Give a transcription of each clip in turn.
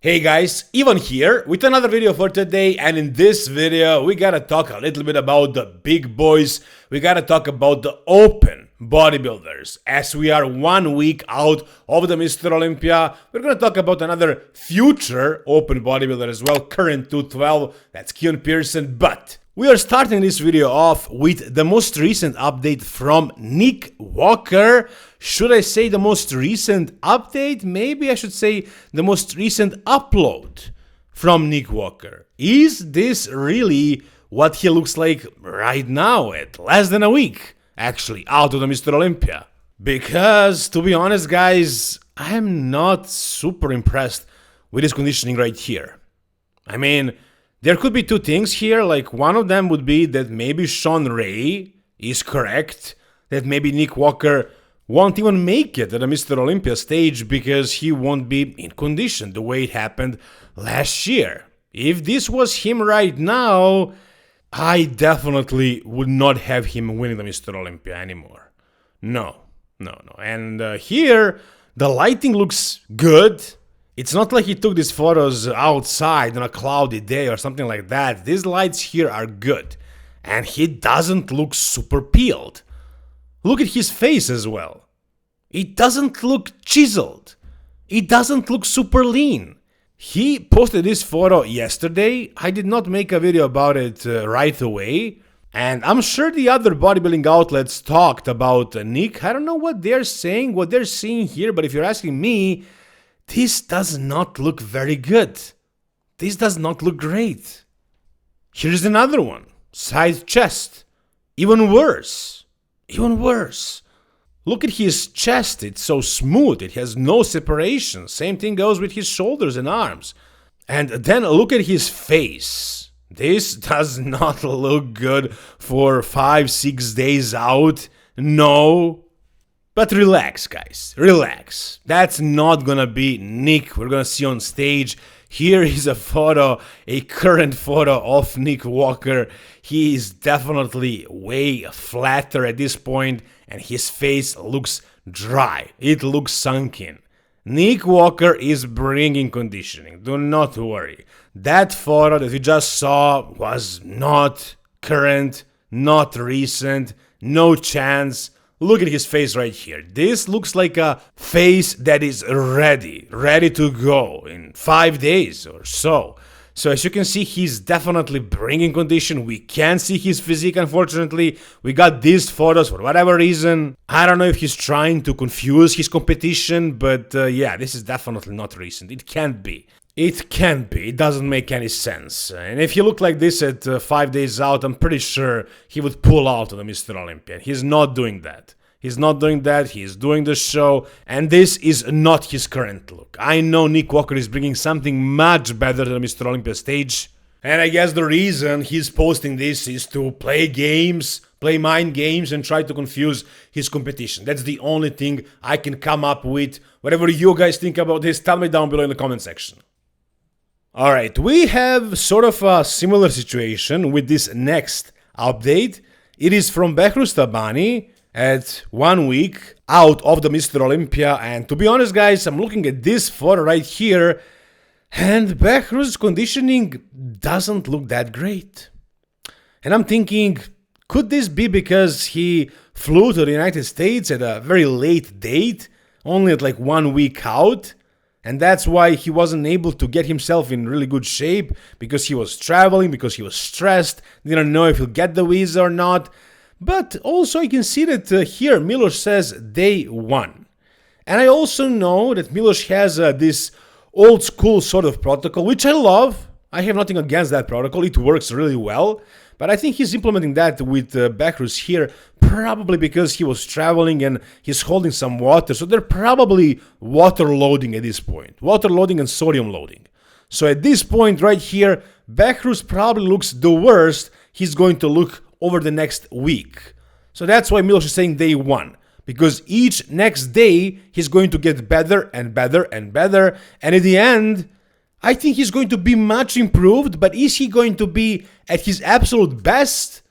Hey guys, Ivan here with another video for today, and in this video we gotta talk a little bit about the big boys. We gotta talk about the open bodybuilders. As we are 1 week out of the Mr. Olympia, we're gonna talk about another future open bodybuilder as well, current 212, that's Keone Pearson. But we are starting this video off with the most recent update from Nick Walker. Should I say the most recent update? Maybe I should say the most recent upload from Nick Walker. Is this really what he looks like right now at less than a week, actually, out of the Mr. Olympia? Because, to be honest, guys, I'm not super impressed with his conditioning right here. I mean, there could be two things here. Like, one of them would be that maybe Sean Ray is correct, that maybe Nick Walker won't even make it at the Mr. Olympia stage because he won't be in condition the way it happened last year. If this was him right now, I definitely would not have him winning the Mr. Olympia anymore. No. And here, the lighting looks good. It's not like he took these photos outside on a cloudy day or something like that. These lights here are good. And he doesn't look super peeled. Look at his face as well. It doesn't look chiseled. It doesn't look super lean. He posted this photo yesterday. I did not make a video about it right away. And I'm sure the other bodybuilding outlets talked about Nick. I don't know what they're saying, what they're seeing here, but if you're asking me, this does not look very good. This does not look great. Here's another one. Side chest. Even worse. Even worse. Look at his chest, it's so smooth, it has no separation. Same thing goes with his shoulders and arms. And then look at his face. This does not look good for 5-6 days out. No. But relax, guys, relax. That's not gonna be Nick we're gonna see on stage. Here is a photo, a current photo of Nick Walker. He is definitely way flatter at this point, and his face looks dry. It looks sunken. Nick Walker is bringing conditioning, do not worry. That photo that we just saw was not current, not recent, no chance. Look at his face right here. This looks like a face that is ready to go in 5 days or so. So as you can see, he's definitely bringing condition. We can't see his physique, unfortunately. We got these photos for whatever reason. I don't know if he's trying to confuse his competition, but yeah, this is definitely not recent. It can't be. It can't be. It doesn't make any sense. And if he looked like this at 5 days out, I'm pretty sure he would pull out of the Mr. Olympia. He's not doing that. He's not doing that. He's doing the show. And this is not his current look. I know Nick Walker is bringing something much better than the Mr. Olympia stage. And I guess the reason he's posting this is to play games, play mind games, and try to confuse his competition. That's the only thing I can come up with. Whatever you guys think about this, tell me down below in the comment section. Alright, we have sort of a similar situation with this next update. It is from Behrouz Tabani at 1 week out of the Mr. Olympia, and to be honest, guys, I'm looking at this photo right here, and Behrouz's conditioning doesn't look that great. And I'm thinking, could this be because he flew to the United States at a very late date, only at like 1 week out? And that's why he wasn't able to get himself in really good shape, because he was traveling, because he was stressed, didn't know if he'll get the visa or not. But also I can see that here Milos says day 1. And I also know that Milos has this old school sort of protocol, which I love. I have nothing against that protocol, it works really well. But I think he's implementing that with Behrouz here, probably because he was traveling and he's holding some water. So they're probably water loading at this point. Water loading and sodium loading. So at this point right here, Behrouz probably looks the worst he's going to look over the next week. So that's why Milos is saying day 1. Because each next day, he's going to get better and better and better. And at the end, I think he's going to be much improved, but is he going to be at his absolute best?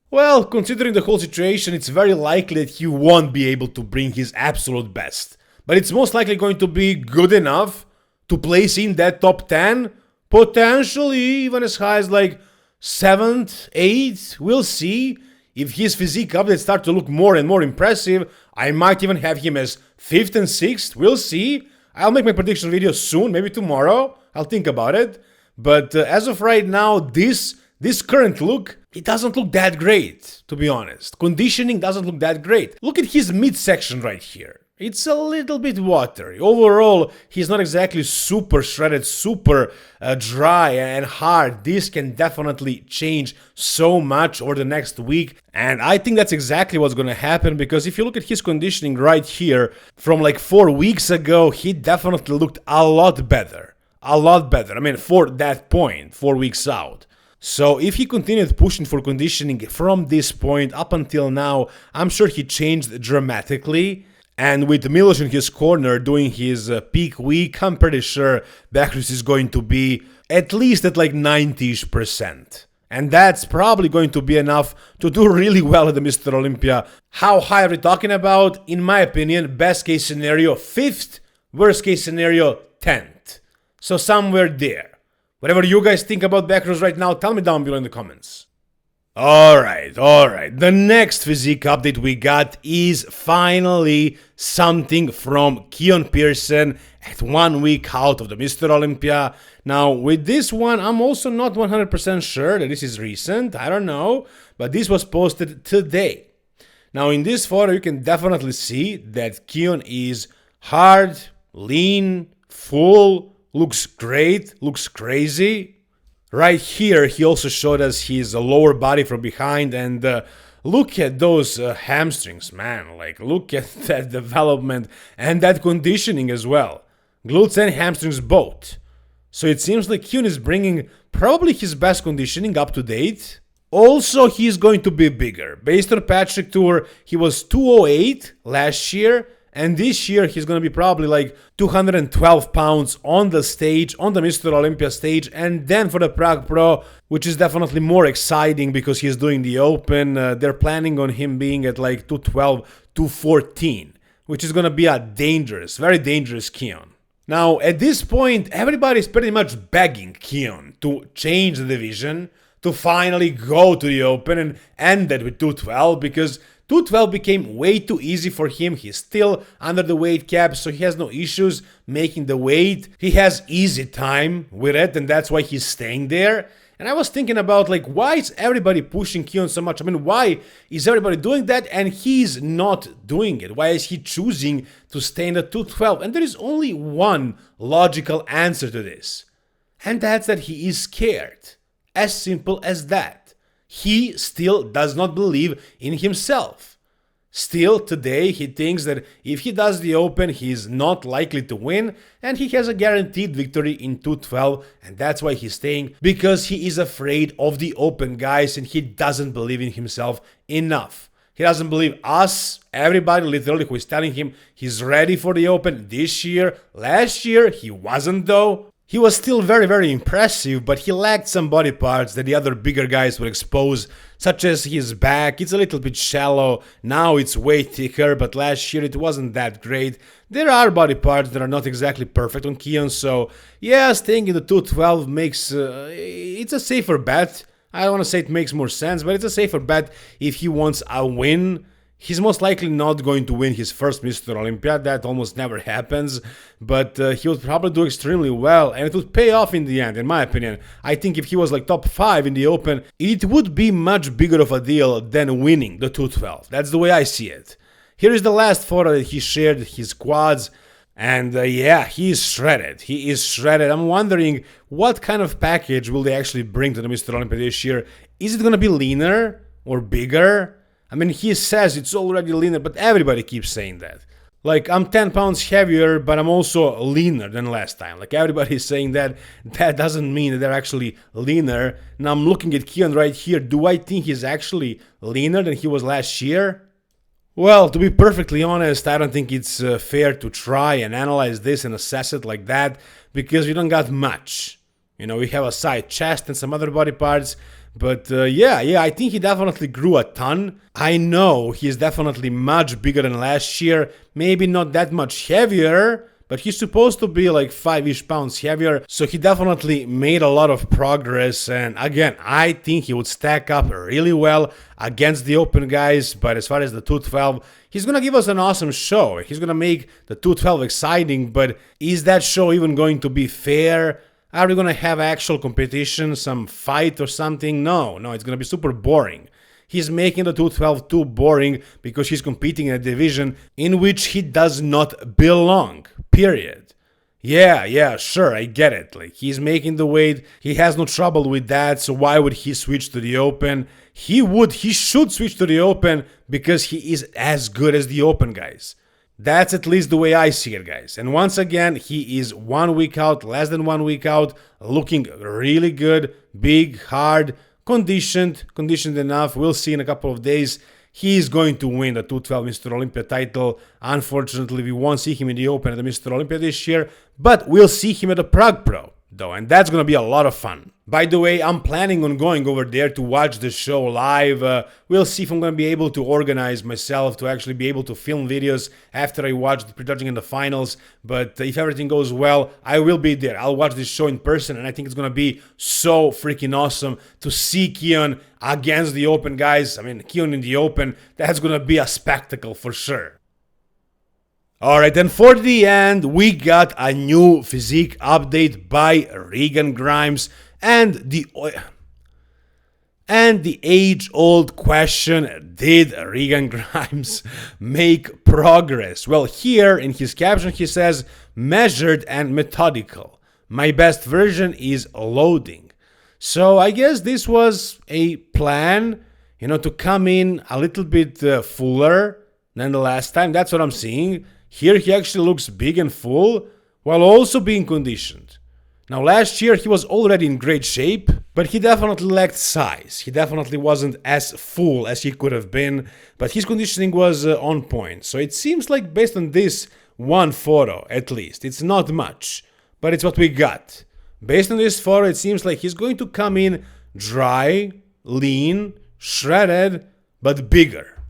Well, considering the whole situation, it's very likely that he won't be able to bring his absolute best. But it's most likely going to be good enough to place in that top 10, potentially even as high as like 7th, 8th. We'll see. If his physique updates start to look more and more impressive, I might even have him as 5th and 6th. We'll see. I'll make my prediction video soon, maybe tomorrow. I'll think about it. But as of right now, this current look, it doesn't look that great, to be honest. Conditioning doesn't look that great. Look at his midsection right here. It's a little bit watery. Overall, he's not exactly super shredded, super dry and hard. This can definitely change so much over the next week. And I think that's exactly what's going to happen, because if you look at his conditioning right here, from like 4 weeks ago, he definitely looked a lot better. A lot better. I mean, for that point, 4 weeks out. So if he continued pushing for conditioning from this point up until now, I'm sure he changed dramatically. And with Milos in his corner doing his peak week, I'm pretty sure Behrouz is going to be at least at like 90%. And that's probably going to be enough to do really well at the Mr. Olympia. How high are we talking about? In my opinion, best case scenario 5th, worst case scenario 10th. So somewhere there. Whatever you guys think about Behrouz right now, tell me down below in the comments. Alright. The next physique update we got is finally something from Keone Pearson at 1 week out of the Mr. Olympia. Now, with this one, I'm also not 100% sure that this is recent. I don't know. But this was posted today. Now, in this photo, you can definitely see that Keone is hard, lean, full, looks great, looks crazy. Right here, he also showed us his lower body from behind, and look at those hamstrings, man. Like, look at that development and that conditioning as well. Glutes and hamstrings both. So it seems like Keone is bringing probably his best conditioning up to date. Also, he's going to be bigger. Based on Patrick Tour, he was 208 last year. And this year, he's going to be probably like 212 pounds on the stage, on the Mr. Olympia stage. And then for the Prague Pro, which is definitely more exciting because he's doing the Open, they're planning on him being at like 212, 214, which is going to be a dangerous, very dangerous Keone. Now, at this point, everybody's pretty much begging Keone to change the division, to finally go to the Open and end it with 212, because 212 became way too easy for him. He's still under the weight cap, so he has no issues making the weight. He has easy time with it, and that's why he's staying there. And I was thinking about, like, why is everybody pushing Keone so much? I mean, why is everybody doing that and he's not doing it? Why is he choosing to stay in the 212? And there is only one logical answer to this. And that's that he is scared. As simple as that. He still does not believe in himself. Still, today, he thinks that if he does the Open, he's not likely to win, and he has a guaranteed victory in 212, and that's why he's staying, because he is afraid of the Open, guys, and he doesn't believe in himself enough. He doesn't believe us, everybody literally who is telling him he's ready for the Open this year. Last year, he wasn't though. He was still very, very impressive, but he lacked some body parts that the other bigger guys would expose, such as his back. It's a little bit shallow, now it's way thicker, but last year it wasn't that great. There are body parts that are not exactly perfect on Keone, so yeah, staying in the 212 makes... it's a safer bet. I don't want to say it makes more sense, but it's a safer bet if he wants a win. He's most likely not going to win his first Mr. Olympia, that almost never happens, but he would probably do extremely well, and it would pay off in the end, in my opinion. I think if he was like top 5 in the Open, it would be much bigger of a deal than winning the 212. That's the way I see it. Here is the last photo that he shared, his quads, and yeah, he is shredded. He is shredded. I'm wondering what kind of package will they actually bring to the Mr. Olympia this year. Is it going to be leaner or bigger? I mean, he says it's already leaner, but everybody keeps saying that. Like, I'm 10 pounds heavier, but I'm also leaner than last time. Like, everybody's saying that. That doesn't mean that they're actually leaner. Now, I'm looking at Keone right here. Do I think he's actually leaner than he was last year? Well, to be perfectly honest, I don't think it's fair to try and analyze this and assess it like that, because we don't got much. You know, we have a side chest and some other body parts. But yeah, I think he definitely grew a ton. I know he's definitely much bigger than last year. Maybe not that much heavier, but he's supposed to be like 5-ish pounds heavier, so he definitely made a lot of progress. And again, I think he would stack up really well against the open guys. But as far as the 212, he's gonna give us an awesome show. He's gonna make the 212 exciting, but is that show even going to be fair? Are we gonna have actual competition, some fight or something? No, it's gonna be super boring. He's making the 212 too boring because he's competing in a division in which he does not belong, period. Yeah, sure, I get it. Like, he's making the weight, he has no trouble with that, so why would he switch to the open? He should switch to the open because he is as good as the open guys. That's at least the way I see it, guys. And once again, he is 1 week out, less than 1 week out, looking really good, big, hard, conditioned enough. We'll see in a couple of days. He is going to win the 212 Mr. Olympia title. Unfortunately, we won't see him in the Open at the Mr. Olympia this year, but we'll see him at the Prague Pro, though, and that's gonna be a lot of fun. By the way, I'm planning on going over there to watch the show live. We'll see if I'm gonna be able to organize myself to actually be able to film videos after I watch the prejudging in the finals. But if everything goes well, I will be there. I'll watch this show in person, and I think it's gonna be so freaking awesome to see Keone against the open guys. I mean, Keone in the open, that's gonna be a spectacle for sure. Alright, and for the end, we got a new physique update by Regan Grimes, and the age-old question, did Regan Grimes make progress? Well, here in his caption he says, measured and methodical. My best version is loading. So I guess this was a plan, to come in a little bit fuller than the last time. That's what I'm seeing. Here he actually looks big and full while also being conditioned. Now last year he was already in great shape, but he definitely lacked size. He definitely wasn't as full as he could have been, but his conditioning was on point. So it seems like, based on this one photo at least, it's not much, but it's what we got. Based on this photo, it seems like he's going to come in dry, lean, shredded, but bigger.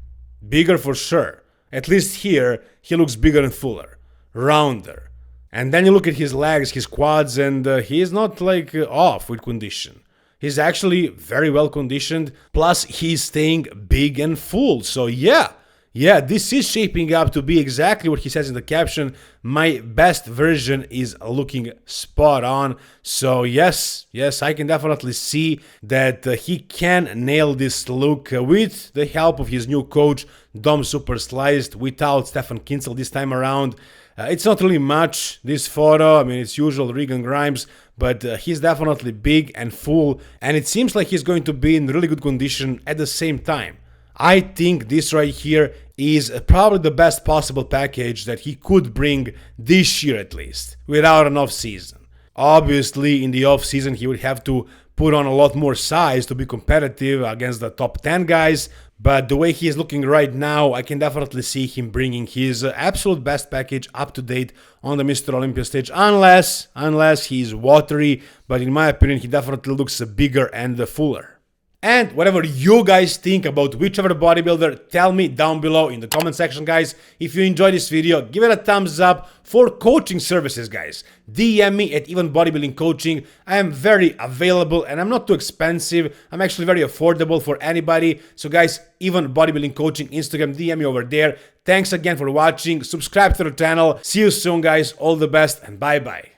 Bigger for sure. At least here, he looks bigger and fuller, rounder. And then you look at his legs, his quads, and he is not like off with condition. He's actually very well conditioned, plus he's staying big and full. So yeah, this is shaping up to be exactly what he says in the caption. My best version is looking spot on. So yes, I can definitely see that he can nail this look with the help of his new coach, Dom Super Sliced, without Stefan Kinsel this time around. It's not really much, this photo. I mean, it's usual Regan Grimes, but he's definitely big and full, and it seems like he's going to be in really good condition at the same time. I think this right here is probably the best possible package that he could bring this year, at least, without an off-season. Obviously, in the off-season, he would have to put on a lot more size to be competitive against the top 10 guys, but the way he is looking right now, I can definitely see him bringing his absolute best package up to date on the Mr. Olympia stage, unless he's watery, but in my opinion, he definitely looks bigger and fuller. And whatever you guys think about whichever bodybuilder, tell me down below in the comment section, guys. If you enjoyed this video, give it a thumbs up. For coaching services, guys, DM me at Even Bodybuilding Coaching. I am very available and I'm not too expensive. I'm actually very affordable for anybody. So guys, Even Bodybuilding Coaching, Instagram, DM me over there. Thanks again for watching. Subscribe to the channel. See you soon, guys. All the best and bye-bye.